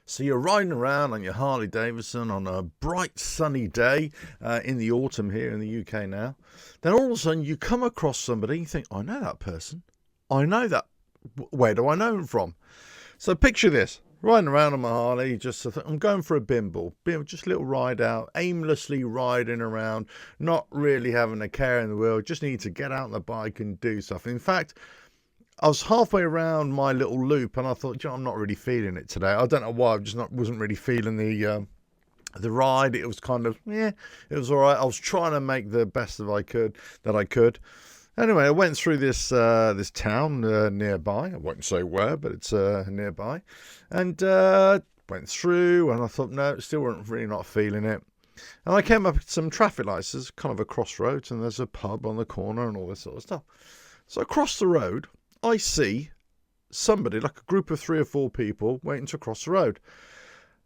So you're riding around on your Harley Davidson on a bright sunny day in the autumn here in the UK now. Then all of a sudden you come across somebody and you think, I know that person. I know that. Where do I know him from? So picture this. Riding around on my Harley, I'm going for a bimble, just a little ride out, aimlessly riding around, not really having a care in the world, just need to get out on the bike and do stuff. In fact, I was halfway around my little loop and I thought, I'm not really feeling it today. I don't know why, wasn't really feeling the ride. It was kind of, it was all right. I was trying to make the best that I could. Anyway, I went through this town nearby. I won't say where, but it's nearby. And went through, and I thought, no, still really not feeling it. And I came up with some traffic lights. There's kind of a crossroads, and there's a pub on the corner and all this sort of stuff. So across the road, I see somebody, like a group of 3 or 4 people, waiting to cross the road.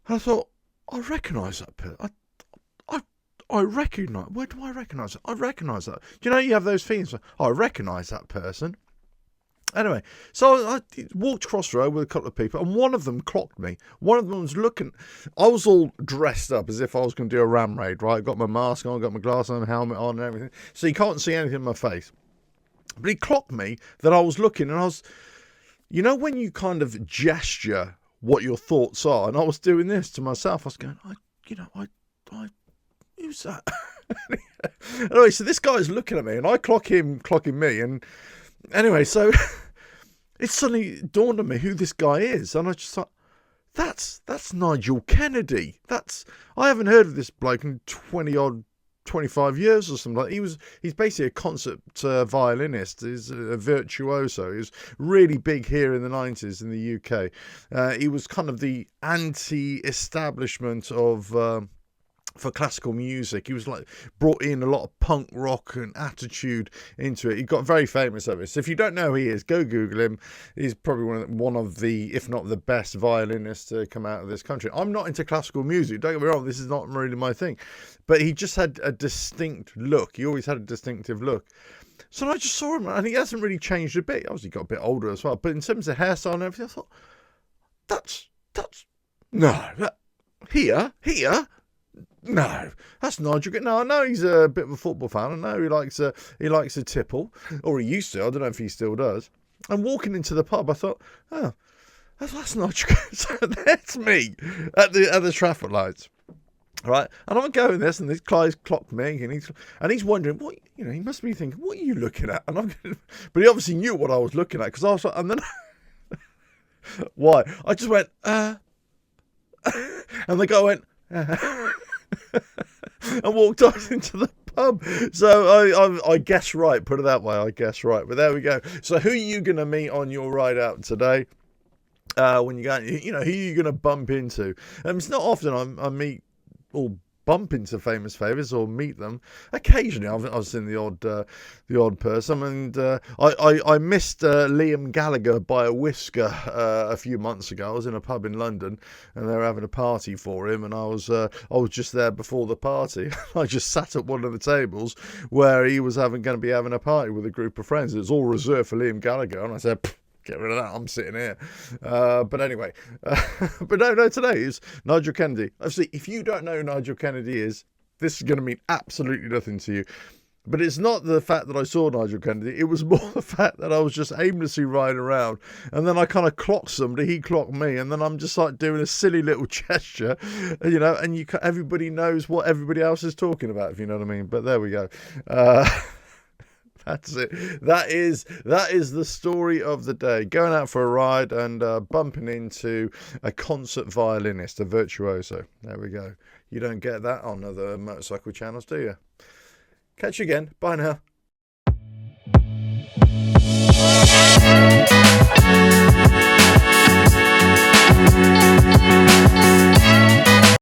And I thought, I recognise that person. I recognise. Where do I recognise it? I recognise that. Do you know you have those feelings? I recognise that person. Anyway, so I walked across the road with a couple of people, and one of them clocked me. One of them was looking. I was all dressed up as if I was going to do a ram raid, right? I got my mask on, got my glasses on, helmet on, and everything. So you can't see anything in my face. But he clocked me that I was looking, and I was, when you kind of gesture what your thoughts are, and I was doing this to myself. I was going, who's that? Anyway, so this guy's looking at me, and I clocking me, and anyway, so it suddenly dawned on me who this guy is, and I just thought, that's Nigel Kennedy. I haven't heard of this bloke in 25 years or something. He's basically a concert violinist. He's a virtuoso. He was really big here in the 90s in the UK. He was kind of the anti-establishment of for classical music. He was brought in a lot of punk rock and attitude into it. He got very famous over it. So if you don't know who he is, go Google him. He's probably one of the, if not the best violinists to come out of this country. I'm not into classical music. Don't get me wrong. This is not really my thing. But he just had a distinct look. He always had a distinctive look. So I just saw him, and he hasn't really changed a bit. Obviously got a bit older as well. But in terms of hairstyle and everything, I thought, here. No, that's Nigel. No, I know he's a bit of a football fan. I know he likes a tipple, or he used to. I don't know if he still does. And walking into the pub, I thought, oh, that's Nigel. So that's me at the traffic lights, right? And I'm going this, and this guy's clocked me, and he's wondering what he must be thinking. What are you looking at? And but he obviously knew what I was looking at, because I was like, and then why? I just went and the guy went. And walked off into the pub. So I guess right, put it that way, I guess right. But there we go. So who are you going to meet on your ride out today? When you go, who are you going to bump into? It's not often I meet or bump into famous favourites or meet them. Occasionally I've seen the odd person, and I missed Liam Gallagher by a whisker a few months ago. I was in a pub in London, and they were having a party for him, and I was just there before the party. I just sat at one of the tables where he was going to be having a party with a group of friends. It was all reserved for Liam Gallagher, and I said, get rid of that, I'm sitting here. But anyway, but no, today is Nigel Kennedy. Obviously, if you don't know who Nigel Kennedy is, this is going to mean absolutely nothing to you. But it's not the fact that I saw Nigel Kennedy. It was more the fact that I was just aimlessly riding around, and then I kind of clocked somebody, he clocked me, and then I'm just doing a silly little gesture, and everybody knows what everybody else is talking about, if you know what I mean. But there we go. That's it. That is the story of the day. Going out for a ride and bumping into a concert violinist, a virtuoso. There we go. You don't get that on other motorcycle channels, do you? Catch you again. Bye now.